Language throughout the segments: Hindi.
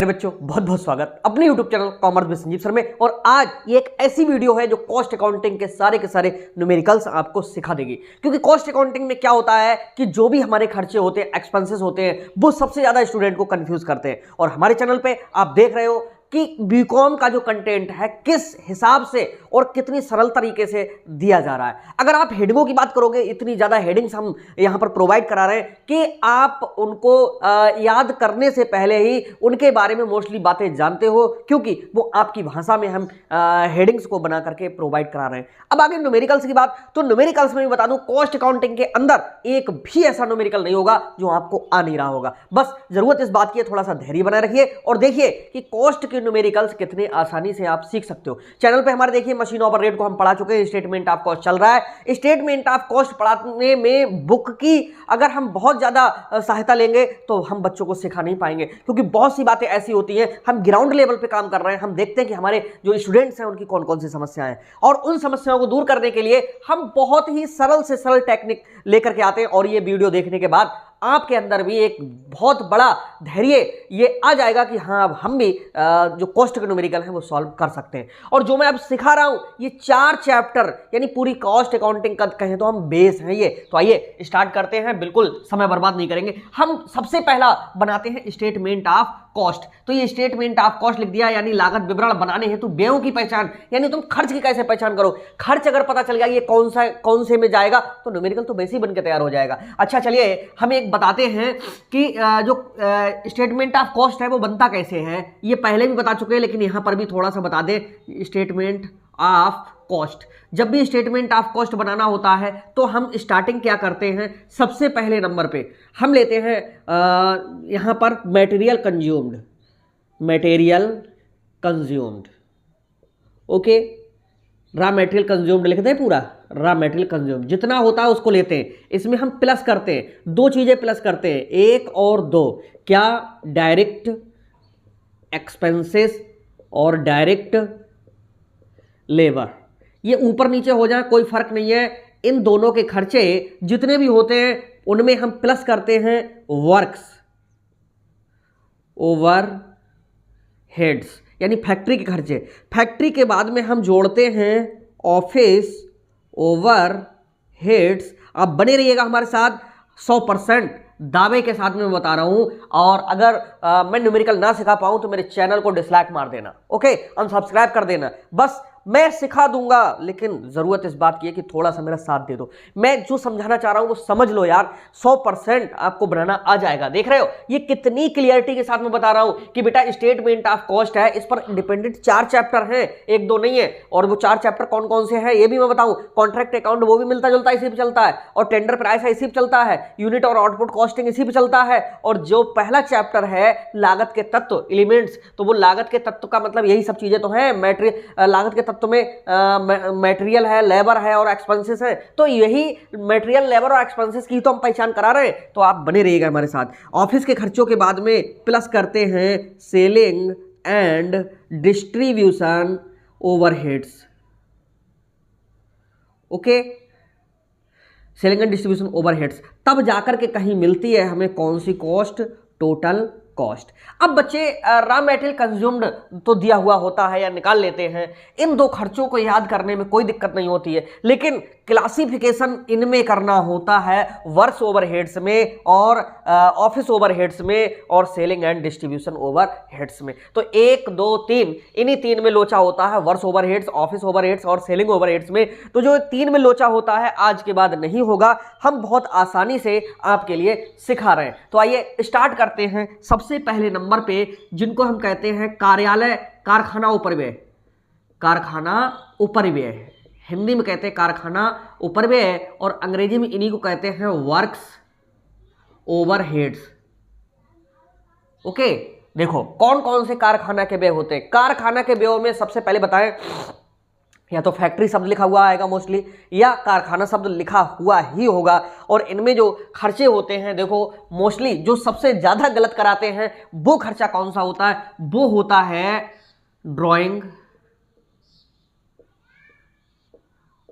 प्यारे बच्चों, बहुत बहुत स्वागत अपने YouTube channel commerce with Sanjeev sir में। और आज ये एक ऐसी वीडियो है जो कॉस्ट अकाउंटिंग के सारे न्यूमेरिकल्स आपको सिखा देगी। क्योंकि कॉस्ट अकाउंटिंग में क्या होता है कि जो भी हमारे खर्चे होते हैं, एक्सपेंसेस होते हैं, वो सबसे ज्यादा स्टूडेंट को कंफ्यूज करते हैं। और हमारे चैनल पे आप देख रहे हो कि बीकॉम का जो कंटेंट है किस हिसाब से और कितनी सरल तरीके से दिया जा रहा है। अगर आप हेडिंगों की बात करोगे, इतनी ज्यादा हेडिंग्स हम यहां पर प्रोवाइड करा रहे हैं कि आप उनको याद करने से पहले ही उनके बारे में मोस्टली बातें जानते हो, क्योंकि वो आपकी भाषा में हम हेडिंग्स को बना करके प्रोवाइड करा रहे हैं। अब आगे न्यूमेरिकल्स की बात, तो न्यूमेरिकल्स में भी बता दूं, कॉस्ट अकाउंटिंग के अंदर एक भी ऐसा न्यूमेरिकल नहीं होगा जो आपको आ नहीं रहा होगा। बस जरूरत इस बात की है, थोड़ा सा धैर्य बनाए रखिए और देखिए कि कॉस्ट के न्यूमेरिकल्स कितने आसानी से आप सीख सकते हो। चैनल पे हमारे देखिए मशीन ओवर रेट को हम पढ़ा चुके हैं, स्टेटमेंट ऑफ कॉस्ट चल रहा है। स्टेटमेंट ऑफ कॉस्ट पढ़ाने में बुक की अगर हम बहुत ज्यादा सहायता लेंगे तो हम बच्चों को सिखा नहीं पाएंगे, क्योंकि बहुत सी बातें ऐसी होती हैं। हम ग्राउंड लेवल पे काम कर रहे हैं, हम देखते हैं कि हमारे जो स्टूडेंट्स हैं उनकी कौन कौन सी समस्याएं हैं, और उन समस्याओं को दूर करने के लिए हम बहुत ही सरल से सरल टेक्निक लेकर के आते हैं। और ये वीडियो देखने के बाद आपके अंदर भी एक बहुत बड़ा धैर्य ये आ जाएगा कि हाँ, अब हम भी जो कॉस्ट के न्यूमेरिकल हैं वो सॉल्व कर सकते हैं। और जो मैं अब सिखा रहा हूं ये 4 चैप्टर, यानी पूरी कॉस्ट अकाउंटिंग का कहें तो हम बेस हैं ये। तो आइए स्टार्ट करते हैं, बिल्कुल समय बर्बाद नहीं करेंगे। हम सबसे पहला बनाते हैं स्टेटमेंट ऑफ कॉस्ट। तो ये स्टेटमेंट ऑफ कॉस्ट लिख दिया, यानी लागत विवरण बनाने हेतु व्ययों की पहचान, यानी तुम खर्च की कैसे पहचान करो। खर्च अगर पता चल गया ये कौन से में जाएगा तो न्यूमेरिकल तो वैसे ही बनकर तैयार हो जाएगा। अच्छा चलिए हम एक बताते हैं कि जो स्टेटमेंट ऑफ कॉस्ट है वो बनता कैसे है। ये पहले भी बता चुके हैं, लेकिन यहां पर भी थोड़ा सा बता दें। स्टेटमेंट ऑफ कॉस्ट, जब भी स्टेटमेंट ऑफ कॉस्ट बनाना होता है तो हम स्टार्टिंग क्या करते हैं, सबसे पहले नंबर पे हम लेते हैं यहां पर material consumed. Okay, raw material consumed लिखते हैं, पूरा रॉ मटेरियल कंज्यूम्ड जितना होता है उसको लेते हैं। इसमें हम प्लस करते हैं, 2 चीजें प्लस करते हैं, 1 और 2। क्या? डायरेक्ट एक्सपेंसेस और डायरेक्ट लेबर। ये ऊपर नीचे हो जाए कोई फर्क नहीं है, इन दोनों के खर्चे जितने भी होते हैं उनमें हम प्लस करते हैं वर्क्स ओवर हेड्स, यानी फैक्ट्री के खर्चे। फैक्ट्री के बाद में हम जोड़ते हैं ऑफिस ओवर हेड्स। आप बने रहिएगा हमारे साथ, 100% दावे के साथ में बता रहा हूं। और अगर मैं न्यूमेरिकल ना सिखा पाऊं तो मेरे चैनल को डिसलाइक मार देना, ओके, अनसब्सक्राइब कर देना। बस मैं सिखा दूंगा, लेकिन जरूरत इस बात की है कि थोड़ा सा मेरा साथ दे दो। मैं जो समझाना चाह रहा हूं वो समझ लो यार, 100% आपको बनाना आ जाएगा। देख रहे हो ये कितनी क्लियरिटी के साथ में बता रहा हूं कि बेटा स्टेटमेंट ऑफ कॉस्ट है, इस पर इंडिपेंडेंट 4 चैप्टर हैं, 1-2 नहीं है। और वो 4 चैप्टर कौन कौन से हैं ये भी मैं बताऊं। कॉन्ट्रैक्ट अकाउंट वो भी मिलता जुलता इसी पे चलता है, और टेंडर प्राइस इसी पे चलता है, यूनिट और आउटपुट कॉस्टिंग इसी पे चलता है। और जो पहला चैप्टर है लागत के तत्व एलिमेंट्स, तो वो लागत के तत्व का मतलब यही सब चीजें तो हैं। लागत के तो में मटेरियल है, लेबर है और एक्सपेंसेस है। तो यही मटेरियल, लेबर और एक्सपेंसेस की तो हम पहचान करा रहे हैं। तो आप बने रहिएगा हमारे साथ। ऑफिस के खर्चों के बाद में प्लस करते हैं selling and distribution overheads. Okay, selling and distribution overheads, तब जाकर के कहीं मिलती है हमें कौन सी कॉस्ट, टोटल कॉस्ट। अब बच्चे रॉ मटेरियल कंज्यूम्ड तो दिया हुआ होता है या निकाल लेते हैं, इन 2 खर्चों को याद करने में कोई दिक्कत नहीं होती है, लेकिन क्लासिफिकेशन इनमें करना होता है वर्क्स ओवरहेड्स में और ऑफिस ओवरहेड्स में और सेलिंग एंड डिस्ट्रीब्यूशन ओवरहेड्स में। तो 1, 2, 3 इन्हीं 3 में लोचा होता है, वर्क्स ओवरहेड्स, ऑफिस ओवरहेड्स और सेलिंग ओवरहेड्स में। तो जो 3 में लोचा होता है आज के बाद नहीं होगा, हम बहुत आसानी से आपके लिए सिखा रहे हैं। तो आइए स्टार्ट करते हैं। सबसे पहले नंबर पे जिनको हम कहते हैं कार्यालय, कारखाना उपरिव्यय, कारखाना उपरिव्यय, हिंदी में कहते हैं कारखाना उपरिव्यय और अंग्रेजी में इन्हीं को कहते हैं वर्क्स ओवरहेड्स। ओके, देखो कौन कौन से कारखाना के व्यय होते हैं। कारखाना के व्ययों में सबसे पहले बताएं, या तो फैक्ट्री शब्द लिखा हुआ आएगा मोस्टली, या कारखाना शब्द लिखा हुआ ही होगा। और इनमें जो खर्चे होते हैं, देखो मोस्टली जो सबसे ज्यादा गलत कराते हैं वो खर्चा कौन सा होता है, वो होता है ड्राइंग,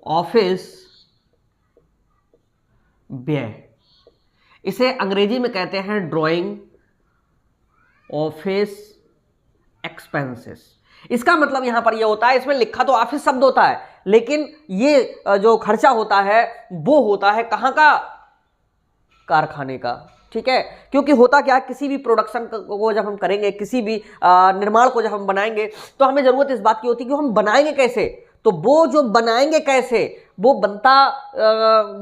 ऑफिस व्यय। इसे अंग्रेजी में कहते हैं ड्राइंग, ऑफिस एक्सपेंसेस। इसका मतलब यहां पर यह होता है, इसमें लिखा तो ऑफिस शब्द होता है, लेकिन ये जो खर्चा होता है वो होता है कहां का, कारखाने का। ठीक है, क्योंकि होता क्या है, किसी भी प्रोडक्शन को जब हम करेंगे, किसी भी निर्माण को जब हम बनाएंगे, तो हमें जरूरत इस बात की होती है कि हम बनाएंगे कैसे। तो वो जो बनाएंगे कैसे, वो बनता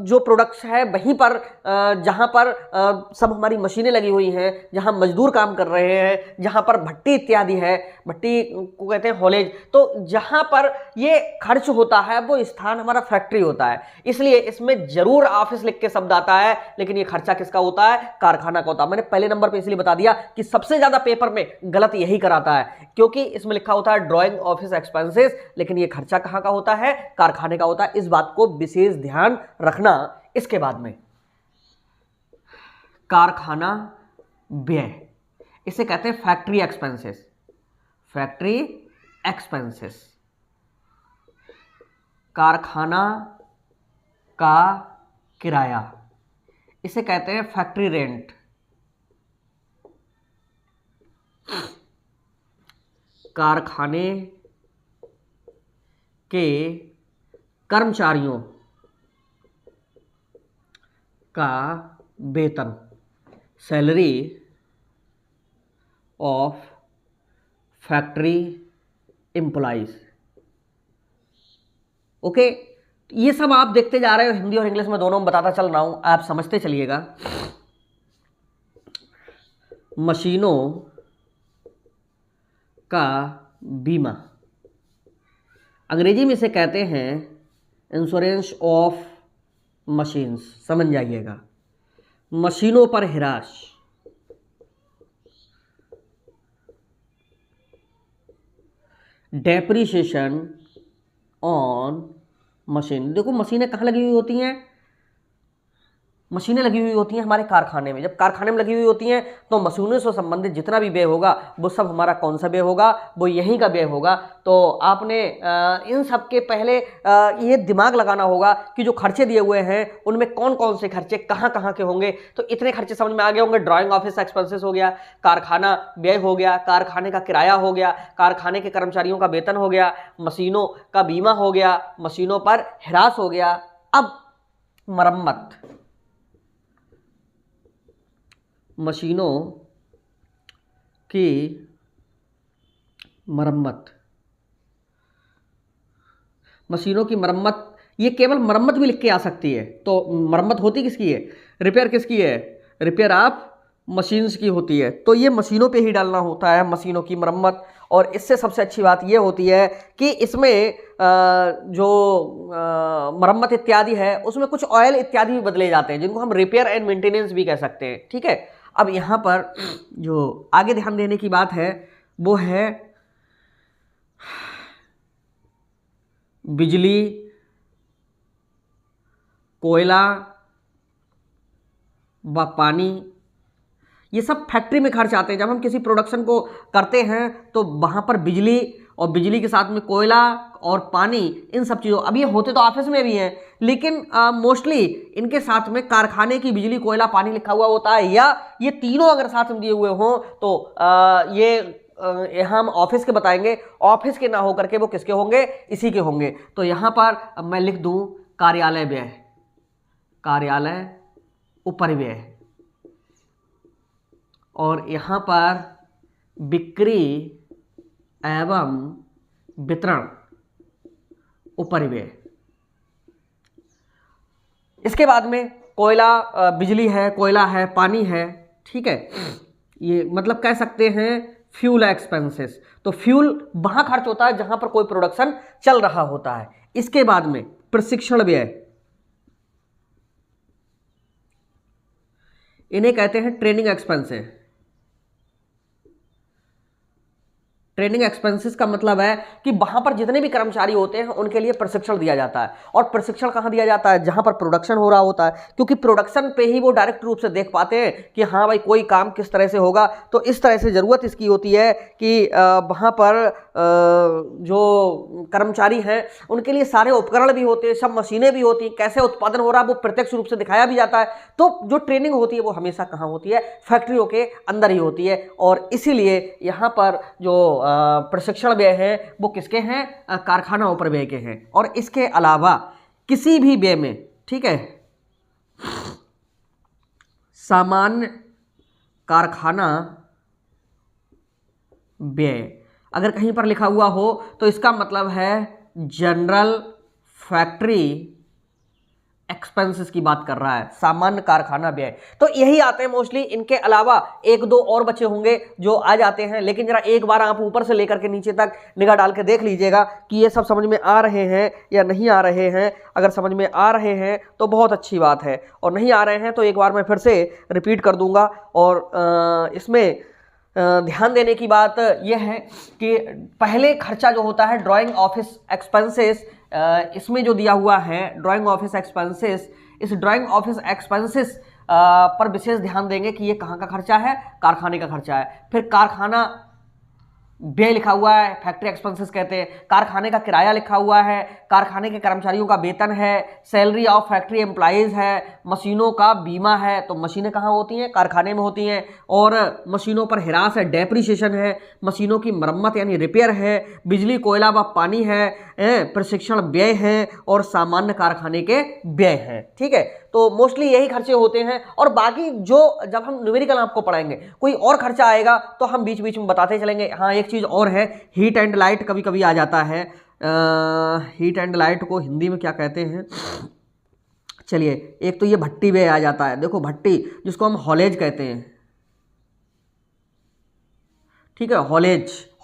जो प्रोडक्ट्स है वहीं पर जहां पर सब हमारी मशीनें लगी हुई हैं, जहां मजदूर काम कर रहे हैं, जहां पर भट्टी इत्यादि है, भट्टी को कहते हैं हॉलेज, तो जहां पर ये खर्च होता है वो स्थान हमारा फैक्ट्री होता है। इसलिए इसमें जरूर ऑफिस लिख के शब्द आता है, लेकिन ये खर्चा किसका होता है, कारखाना का होता है। मैंने पहले नंबर पे इसलिए बता दिया कि सबसे ज्यादा पेपर में गलत यही कराता है, क्योंकि इसमें लिखा होता है ड्रॉइंग ऑफिस एक्सपेंसेस, लेकिन ये खर्चा कहां का होता है, कारखाने का होता है। इस बात को विशेष ध्यान रखना। इसके बाद में कारखाना व्यय, इसे कहते हैं फैक्ट्री एक्सपेंसेस। फैक्ट्री एक्सपेंसेस, कारखाना का किराया, इसे कहते हैं फैक्ट्री रेंट। कारखाने के कर्मचारियों का वेतन, salary of factory employees. Okay, ये सब आप देखते जा रहे हो, हिंदी और इंग्लिश में दोनों में बताता चल रहा हूं, आप समझते चलिएगा। मशीनों का बीमा, अंग्रेजी में इसे कहते हैं इंश्योरेंस ऑफ मशीन्स, समझ जाइएगा। मशीनों पर हिरास, डेप्रिसिएशन ऑन मशीन। देखो मशीनें कहाँ लगी हुई होती हैं, मशीनें लगी हुई होती हैं हमारे कारखाने में। जब कारखाने में लगी हुई होती हैं तो मशीनों से संबंधित जितना भी व्यय होगा वो सब हमारा कौन सा व्यय होगा, वो यहीं का व्यय होगा। तो आपने इन सब के पहले ये दिमाग लगाना होगा कि जो खर्चे दिए हुए हैं उनमें कौन कौन से खर्चे कहाँ कहाँ के होंगे। तो इतने खर्चे समझ में आ गए होंगे। ड्राइंग ऑफिस एक्सपेंसेस हो गया, कारखाना व्यय हो गया, कारखाने का किराया हो गया, कारखाने के कर्मचारियों का वेतन हो गया, मशीनों का बीमा हो गया, मशीनों पर हिरास हो गया। अब मरम्मत, मशीनों की मरम्मत, मशीनों की मरम्मत, ये केवल मरम्मत भी लिख के आ सकती है। तो मरम्मत होती किसकी है, रिपेयर किसकी है, रिपेयर ऑफ मशीन्स की होती है। तो ये मशीनों पे ही डालना होता है, मशीनों की मरम्मत। और इससे सबसे अच्छी बात ये होती है कि इसमें जो मरम्मत इत्यादि है उसमें कुछ ऑयल इत्यादि भी बदले जाते हैं, जिनको हम रिपेयर एंड मेंटेनेंस भी कह सकते हैं। ठीक है, अब यहाँ पर जो आगे ध्यान देने की बात है वो है बिजली, कोयला व पानी, ये सब फैक्ट्री में खर्च आते हैं। जब हम किसी प्रोडक्शन को करते हैं तो वहाँ पर बिजली और बिजली के साथ में कोयला और पानी, इन सब चीज़ों, अब ये होते तो ऑफिस में भी हैं लेकिन मोस्टली इनके साथ में कारखाने की बिजली, कोयला, पानी लिखा हुआ होता है, या ये तीनों अगर साथ में दिए हुए हों तो ये हम ऑफिस के बताएंगे। ऑफिस के ना हो करके वो किसके होंगे, इसी के होंगे। तो यहाँ पर मैं लिख दूँ कार्यालय व्यय, कार्यालय उपरिव्यय, और यहाँ पर बिक्री एवं वितरण उपरिव्यय। इसके बाद में कोयला, बिजली है, कोयला है, पानी है। ठीक है, ये मतलब कह सकते हैं फ्यूल एक्सपेंसेस। तो फ्यूल वहां खर्च होता है जहां पर कोई प्रोडक्शन चल रहा होता है। इसके बाद में प्रशिक्षण व्यय, इन्हें कहते हैं ट्रेनिंग एक्सपेंसेस। ट्रेनिंग एक्सपेंसेस का मतलब है कि वहां पर जितने भी कर्मचारी होते हैं उनके लिए प्रशिक्षण दिया जाता है। और प्रशिक्षण कहां दिया जाता है, जहां पर प्रोडक्शन हो रहा होता है, क्योंकि प्रोडक्शन पे ही वो डायरेक्ट रूप से देख पाते हैं कि हाँ भाई कोई काम किस तरह से होगा। तो इस तरह से जरूरत इसकी होती है कि वहां पर जो कर्मचारी हैं उनके लिए सारे उपकरण भी होते हैं, सब मशीनें भी होती हैं, कैसे उत्पादन हो रहा है वो प्रत्यक्ष रूप से दिखाया भी जाता है। तो जो ट्रेनिंग होती है वो हमेशा कहाँ होती है, फैक्ट्रियों के अंदर ही होती है। और इसीलिए यहाँ पर जो प्रशिक्षण व्यय है वो किसके हैं, कारखाना ऊपर व्यय के हैं। और इसके अलावा किसी भी व्यय में, ठीक है, सामान्य कारखाना व्यय अगर कहीं पर लिखा हुआ हो तो इसका मतलब है जनरल फैक्ट्री एक्सपेंसेस की बात कर रहा है, सामान्य कारखाना व्यय। तो यही आते हैं मोस्टली, इनके अलावा एक दो और बचे होंगे जो आ जाते हैं, लेकिन जरा एक बार आप ऊपर से लेकर के नीचे तक निगाह डाल के देख लीजिएगा कि ये सब समझ में आ रहे हैं या नहीं आ रहे हैं। अगर समझ में आ रहे हैं तो बहुत अच्छी बात है, और नहीं आ रहे हैं तो एक बार मैं फिर से रिपीट कर दूंगा। और इसमें ध्यान देने की बात यह है कि पहले खर्चा जो होता है ड्राइंग ऑफिस एक्सपेंसेस, इसमें जो दिया हुआ है ड्राइंग ऑफिस एक्सपेंसेस, इस ड्राइंग ऑफिस एक्सपेंसेस पर विशेष ध्यान देंगे कि ये कहाँ का खर्चा है, कारखाने का खर्चा है। फिर कारखाना व्यय लिखा हुआ है, फैक्ट्री एक्सपेंसेस कहते हैं। कारखाने का किराया लिखा हुआ है, कारखाने के कर्मचारियों का वेतन है, सैलरी ऑफ फैक्ट्री एम्प्लॉइज है, मशीनों का बीमा है। तो मशीनें कहाँ होती हैं, कारखाने में होती हैं। और मशीनों पर हिरास है, डेप्रिसिएशन है, मशीनों की मरम्मत यानी रिपेयर है, बिजली कोयला व पानी है, प्रशिक्षण व्यय है, और सामान्य कारखाने के व्यय हैं। ठीक है, तो मोस्टली यही खर्चे होते हैं। और बाकी जो जब हम न्यूमेरिकल आपको पढ़ाएंगे कोई और खर्चा आएगा तो हम बीच बीच में बताते चलेंगे। हाँ, एक चीज़ और है, हीट एंड लाइट कभी कभी आ जाता है। हीट एंड लाइट को हिंदी में क्या कहते हैं, चलिए, एक तो ये भट्टी व्यय आ जाता है। देखो भट्टी जिसको हम हॉलेज कहते हैं, ठीक है,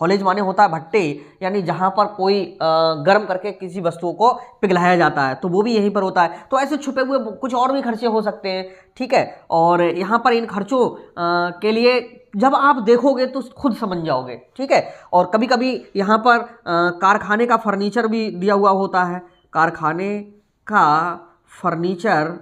हॉलेज माने होता है भट्टी, यानी जहां पर कोई गर्म करके किसी वस्तु को पिघलाया जाता है, तो वो भी यहीं पर होता है। तो ऐसे छुपे हुए कुछ और भी खर्चे हो सकते हैं। ठीक है, और यहाँ पर इन खर्चों के लिए जब आप देखोगे तो खुद समझ जाओगे। ठीक है, और कभी कभी यहाँ पर कारखाने का फर्नीचर भी दिया हुआ होता है, कारखाने का फर्नीचर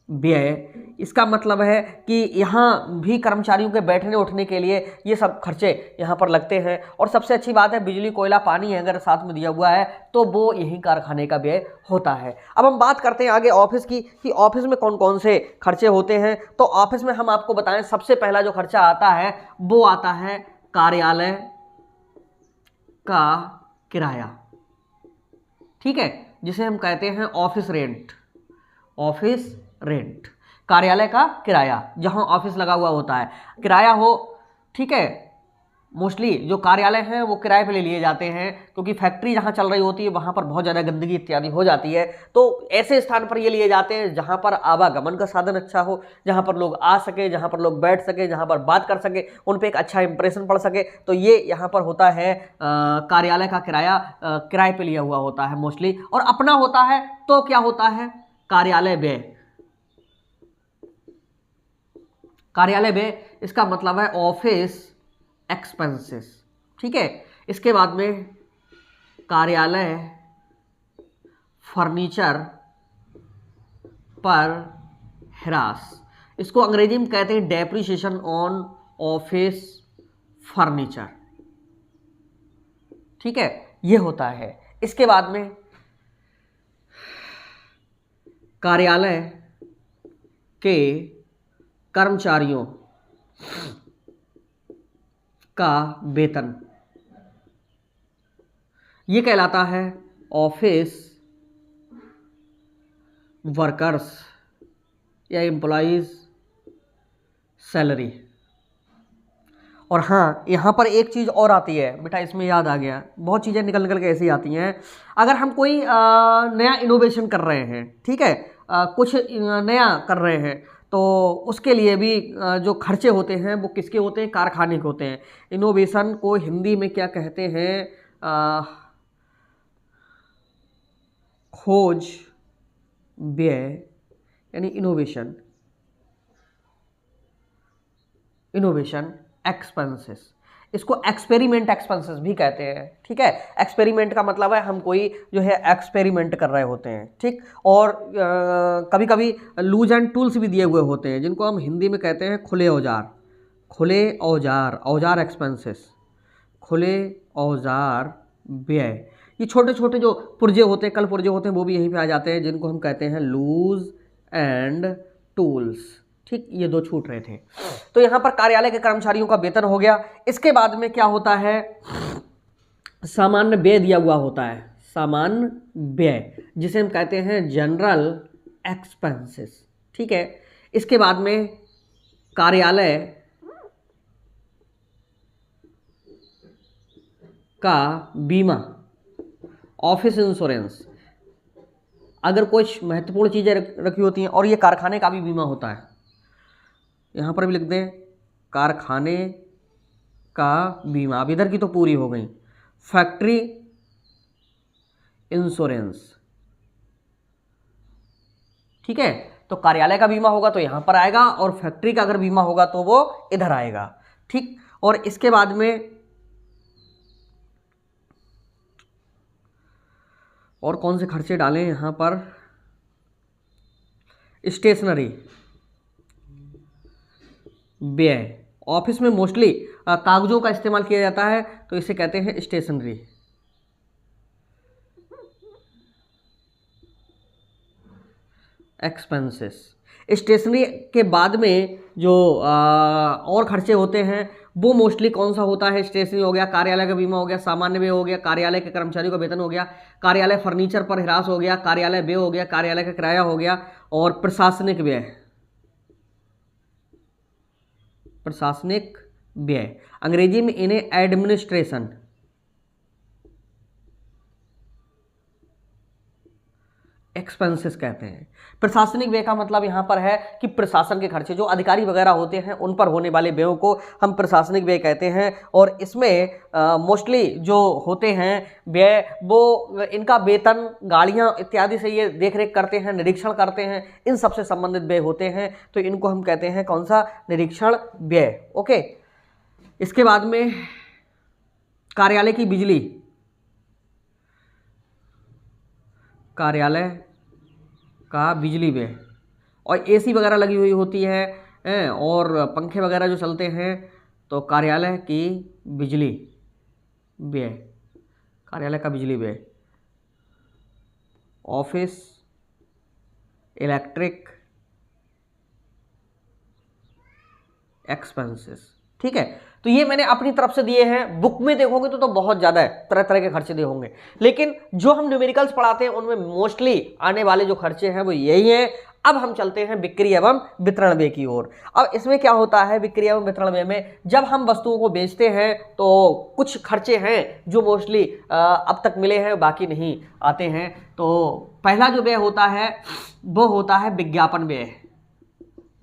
व्यय। इसका मतलब है कि यहाँ भी कर्मचारियों के बैठने उठने के लिए ये सब खर्चे यहाँ पर लगते हैं। और सबसे अच्छी बात है, बिजली कोयला पानी है अगर साथ में दिया हुआ है तो वो यही कारखाने का व्यय होता है। अब हम बात करते हैं आगे ऑफिस की, कि ऑफिस में कौन कौन से खर्चे होते हैं। तो ऑफिस में हम आपको बताएं, सबसे पहला जो खर्चा आता है वो आता है कार्यालय का किराया। ठीक है, जिसे हम कहते हैं ऑफिस रेंट। ऑफिस रेंट, कार्यालय का किराया, जहां ऑफिस लगा हुआ होता है, किराया हो। ठीक है, मोस्टली जो कार्यालय हैं वो किराए पे ले लिए जाते हैं, क्योंकि फैक्ट्री जहां चल रही होती है वहां पर बहुत ज़्यादा गंदगी इत्यादि हो जाती है। तो ऐसे स्थान पर ये लिए जाते हैं जहां पर आवागमन का साधन अच्छा हो, जहां पर लोग आ सके, जहां पर लोग बैठ सके, जहां पर बात कर सके, उन पर एक अच्छा इंप्रेशन पड़ सके। तो ये यहाँ पर होता है कार्यालय का किराया, किराए पे लिया हुआ होता है मोस्टली। और अपना होता है तो क्या होता है, कार्यालय व्यय। कार्यालय व्यय इसका मतलब है ऑफिस एक्सपेंसेस। ठीक है, इसके बाद में कार्यालय फर्नीचर पर हिरास, इसको अंग्रेजी में कहते हैं डेप्रिसिएशन ऑन ऑफिस फर्नीचर। ठीक है, ये होता है। इसके बाद में कार्यालय के कर्मचारियों का वेतन, ये कहलाता है ऑफिस वर्कर्स या एम्प्लॉइज सैलरी। और हाँ, यहाँ पर एक चीज़ और आती है बेटा, इसमें याद आ गया, बहुत चीज़ें निकल निकल के ऐसी आती हैं। अगर हम कोई नया इनोवेशन कर रहे हैं, ठीक है, कुछ नया कर रहे हैं, तो उसके लिए भी जो खर्चे होते हैं वो किसके होते हैं, कारखाने के होते हैं। इनोवेशन को हिंदी में क्या कहते हैं, खोज व्यय, यानी इनोवेशन एक्सपेंसेस। इसको एक्सपेरिमेंट एक्सपेंसेस भी कहते हैं। ठीक है, एक्सपेरिमेंट का मतलब है हम कोई जो है एक्सपेरिमेंट कर रहे होते हैं। ठीक, और कभी कभी लूज एंड टूल्स भी दिए हुए होते हैं, जिनको हम हिंदी में कहते हैं खुले औजार। खुले औजार, औजार एक्सपेंसेस, खुले औजार व्यय। ये छोटे छोटे जो पुर्जे होते हैं, कल पुर्जे होते हैं, वो भी यहीं पे आ जाते हैं, जिनको हम कहते हैं लूज एंड टूल्स। ठीक, ये दो छूट रहे थे। तो यहाँ पर कार्यालय के कर्मचारियों का वेतन हो गया। इसके बाद में क्या होता है, सामान्य व्यय दिया हुआ होता है, सामान्य व्यय जिसे हम कहते हैं जनरल एक्सपेंसेस। ठीक है, इसके बाद में कार्यालय का बीमा, ऑफिस इंश्योरेंस, अगर कुछ महत्वपूर्ण चीज़ें रखी होती हैं, और ये कारखाने का भी बीमा होता है, यहाँ पर भी लिख दें कारखाने का बीमा। अब इधर की तो पूरी हो गई। फैक्ट्री इंश्योरेंस, ठीक है, तो कार्यालय का बीमा होगा तो यहाँ पर आएगा, और फैक्ट्री का अगर बीमा होगा तो वो इधर आएगा। ठीक, और इसके बाद में और कौन से खर्चे डालें यहाँ पर, स्टेशनरी व्यय, ऑफिस में मोस्टली कागजों का इस्तेमाल किया जाता है तो इसे कहते हैं स्टेशनरी। एक्सपेंसेस। स्टेशनरी के बाद में जो और खर्चे होते हैं वो मोस्टली कौन सा होता है, स्टेशनरी हो गया, कार्यालय का बीमा हो गया, सामान्य व्यय हो गया, कार्यालय के कर्मचारियों का वेतन हो गया, कार्यालय फर्नीचर पर ह्रास हो गया, कार्यालय व्यय हो गया, कार्यालय का किराया हो गया, और प्रशासनिक व्यय, प्रशासनिक व्यय, अंग्रेजी में इन्हें एडमिनिस्ट्रेशन एक्सपेंसेस कहते हैं। प्रशासनिक व्यय का मतलब यहाँ पर है कि प्रशासन के खर्चे, जो अधिकारी वगैरह होते हैं उन पर होने वाले व्ययों को हम प्रशासनिक व्यय कहते हैं। और इसमें मोस्टली जो होते हैं व्यय, वो इनका वेतन, गाड़ियाँ इत्यादि से ये देखरेख करते हैं, निरीक्षण करते हैं, इन सबसे संबंधित व्यय होते हैं, तो इनको हम कहते हैं कौन सा, निरीक्षण व्यय। ओके, इसके बाद में कार्यालय की बिजली, कार्यालय का बिजली व्यय, और एसी वगैरह लगी हुई होती है और पंखे वगैरह जो चलते हैं, तो कार्यालय की बिजली व्यय, कार्यालय का बिजली व्यय, ऑफिस इलेक्ट्रिक एक्सपेंसेस। ठीक है, तो ये मैंने अपनी तरफ से दिए हैं। बुक में देखोगे तो बहुत ज़्यादा है, तरह तरह के खर्चे दिए होंगे, लेकिन जो हम न्यूमेरिकल्स पढ़ाते हैं उनमें मोस्टली आने वाले जो खर्चे हैं वो यही हैं। अब हम चलते हैं बिक्री एवं वितरण व्यय की ओर। अब इसमें क्या होता है, बिक्री एवं वितरण व्यय में जब हम वस्तुओं को बेचते हैं तो कुछ खर्चे हैं जो मोस्टली अब तक मिले हैं, बाकी नहीं आते हैं। तो पहला जो व्यय होता है वो होता है विज्ञापन व्यय,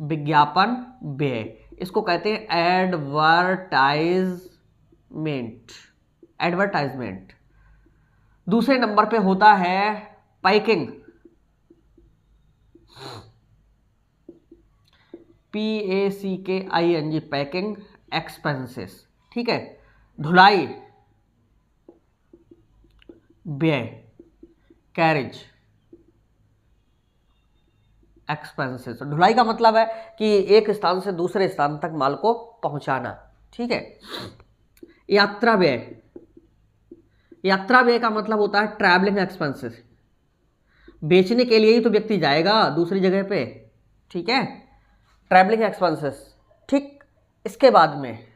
विज्ञापन व्यय, इसको कहते हैं एडवर्टाइजमेंट, एडवर्टाइजमेंट। दूसरे नंबर पे होता है पैकिंग, PACKING, पैकिंग एक्सपेंसेस। ठीक है, ढुलाई व्यय, कैरेज एक्सपेंसेस। ढुलाई का मतलब है कि एक स्थान से दूसरे स्थान तक माल को पहुंचाना। ठीक है, यात्रा व्यय, यात्रा व्यय का मतलब होता है ट्रैवलिंग एक्सपेंसेस, बेचने के लिए ही तो व्यक्ति जाएगा दूसरी जगह पे। ठीक है, ट्रैवलिंग एक्सपेंसेस। ठीक, इसके बाद में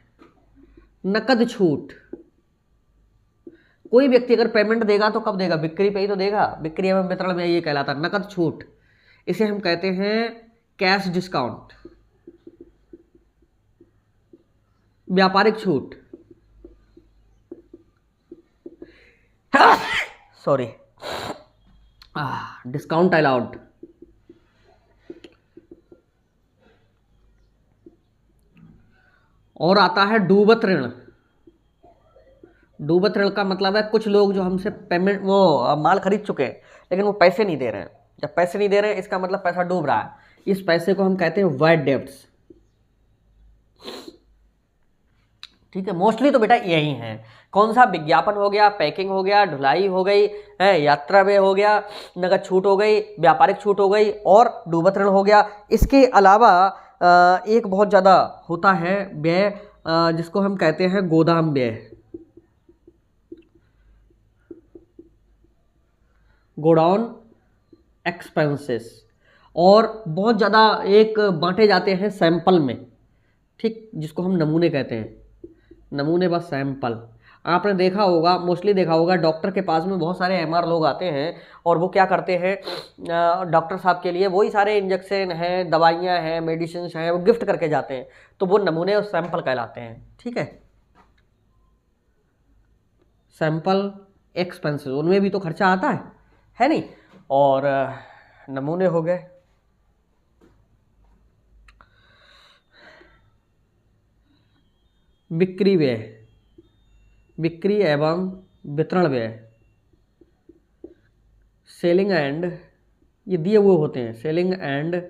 नकद छूट, कोई व्यक्ति अगर पेमेंट देगा तो कब देगा, बिक्री पे ही तो देगा, बिक्री एवं वितरण में ये कहलाता है नकद छूट, इसे हम कहते हैं कैश डिस्काउंट। व्यापारिक छूट, सॉरी, डिस्काउंट अलाउड। और आता है डूबत ऋण। डूबत ऋण का मतलब है कुछ लोग जो हमसे पेमेंट, वो माल खरीद चुके हैं लेकिन वो पैसे नहीं दे रहे हैं। जब पैसे नहीं दे रहे हैं इसका मतलब पैसा डूब रहा है, इस पैसे को हम कहते हैं वाइड डेब्ट्स। ठीक है, मोस्टली तो बेटा यही है। कौन सा, विज्ञापन हो गया, पैकिंग हो गया, ढुलाई हो गई है, यात्रा व्यय हो गया, नगद छूट हो गई, व्यापारिक छूट हो गई, और डूबत ऋण हो गया। इसके अलावा एक बहुत ज़्यादा होता है व्यय जिसको हम कहते हैं गोदाम व्यय, गोडाउन एक्सपेंसेस। और बहुत ज़्यादा एक बांटे जाते हैं सैंपल में, ठीक, जिसको हम नमूने कहते हैं, नमूने बस सैंपल। आपने देखा होगा, मोस्टली देखा होगा, डॉक्टर के पास में बहुत सारे एमआर लोग आते हैं और वो क्या करते हैं, डॉक्टर साहब के लिए वही सारे इंजेक्शन हैं, दवाइयाँ हैं, मेडिसिन हैं, वो गिफ्ट करके जाते हैं, तो वो नमूने और सैंपल कहलाते हैं, ठीक है। सैंपल एक्सपेंसेस, उनमें भी तो खर्चा आता है नहीं। और नमूने हो गए। बिक्री व्यय, बिक्री एवं वितरण व्यय, सेलिंग एंड, ये दिए हुए होते हैं, सेलिंग एंड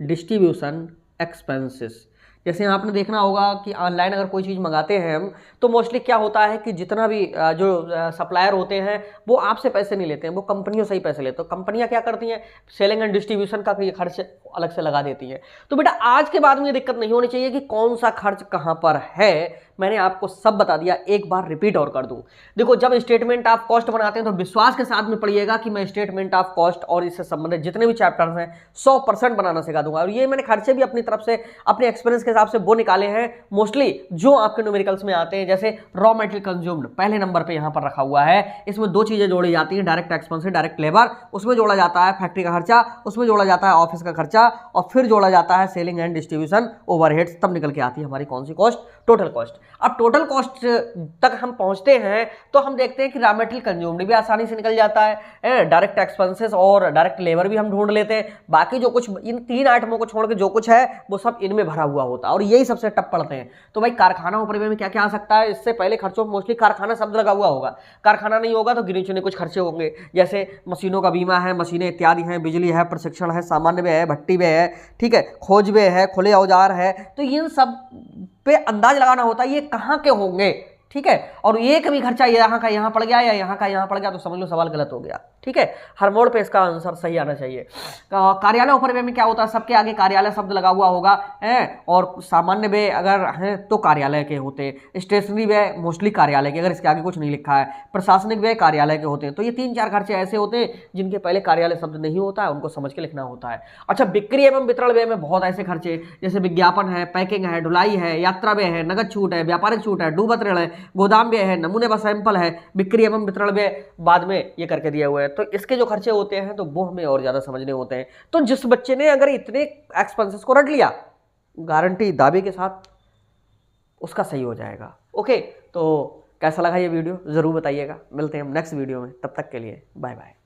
डिस्ट्रीब्यूशन एक्सपेंसेस। जैसे आपने देखना होगा कि ऑनलाइन अगर कोई चीज़ मंगाते हैं हम, तो मोस्टली क्या होता है कि जितना भी जो सप्लायर होते हैं वो आपसे पैसे नहीं लेते हैं, वो कंपनियों से ही पैसे लेते हैं। तो कंपनियां क्या करती हैं, सेलिंग एंड डिस्ट्रीब्यूशन का ये खर्च अलग से लगा देती हैं। तो बेटा आज के बाद में ये दिक्कत नहीं होनी चाहिए कि कौन सा खर्च कहाँ पर है, मैंने आपको सब बता दिया। एक बार रिपीट और कर दूं, देखो जब स्टेटमेंट ऑफ कॉस्ट बनाते हैं तो विश्वास के साथ में पढ़िएगा कि मैं स्टेटमेंट ऑफ कॉस्ट और इससे संबंधित जितने भी चैप्टर्स हैं 100% बनाना सिखा दूंगा। और ये मैंने खर्चे भी अपनी तरफ से अपने एक्सपीरियंस के हिसाब से वो निकाले हैं मोस्टली जो आपके न्यूमेरिकल्स में आते हैं। जैसे रॉ मटेरियल कंज्यूम्ड पहले नंबर पे यहां पर रखा हुआ है, इसमें दो चीजें जोड़ी जाती हैं, डायरेक्ट एक्सपेंस, डायरेक्ट लेबर, उसमें जोड़ा जाता है फैक्ट्री का खर्चा, उसमें जोड़ा जाता है ऑफिस का खर्चा, और फिर जोड़ा जाता है सेलिंग एंड डिस्ट्रीब्यूशन ओवरहेड्स, तब निकल के आती है हमारी कौन सी कॉस्ट, टोटल कॉस्ट। अब टोटल कॉस्ट तक हम पहुंचते हैं तो हम देखते हैं कि रॉ मटेरियल कंज्यूम्ड भी आसानी से निकल जाता है, डायरेक्ट एक्सपेंसेस और डायरेक्ट लेबर भी हम ढूंढ लेते हैं। बाकी जो कुछ इन तीन आइटमों को छोड़ के जो कुछ है वो सब इनमें भरा हुआ होता है और यही सबसे टफ पड़ते हैं। तो भाई कारखाना ऊपर में क्या क्या आ सकता है, इससे पहले खर्चों में मोस्टली कारखाना शब्द लगा हुआ होगा। कारखाना नहीं होगा तो गिने चुने कुछ खर्चे होंगे, जैसे मशीनों का बीमा है, मशीनें इत्यादि हैं, बिजली है, प्रशिक्षण है, सामान्य व्यय है, भट्टी व्यय है, ठीक है, खोज व्यय है, खुले औजार है। तो इन सब पे अंदाज लगाना होता है ये कहाँ के होंगे, ठीक है। और एक भी खर्चा यहाँ का यहाँ पड़ गया या यहाँ का यहाँ पड़ गया तो समझ लो सवाल गलत हो गया, ठीक है। हर मोड़ पे इसका आंसर सही आना चाहिए। कार्यालय ऊपर व्यय में क्या होता है, सबके आगे कार्यालय शब्द लगा हुआ होगा है, और सामान्य व्यय अगर है तो कार्यालय के होते हैं, स्टेशनरी व्यय मोस्टली कार्यालय के, अगर इसके आगे कुछ नहीं लिखा है, प्रशासनिक व्यय कार्यालय के होते हैं। तो ये तीन चार खर्चे ऐसे होते हैं जिनके पहले कार्यालय शब्द नहीं होता है, उनको समझ के लिखना होता है। अच्छा, बिक्री एवं वितरण व्यय में बहुत ऐसे खर्चे जैसे विज्ञापन है, पैकिंग है, ढुलाई है, यात्रा व्यय है, नगद छूट है, व्यापारिक छूट है, डूबत ऋण है, गोदाम व्यय है, नमूने व सैंपल है, बिक्री एवं वितरण व्यय बाद में ये करके दिए हुए हैं। तो इसके जो खर्चे होते हैं तो वो हमें और ज्यादा समझने होते हैं। तो जिस बच्चे ने अगर इतने एक्सपेंसेस को रट लिया, गारंटी दावे के साथ उसका सही हो जाएगा। ओके, तो कैसा लगा ये वीडियो जरूर बताइएगा। मिलते हैं हम नेक्स्ट वीडियो में, तब तक के लिए बाय बाय।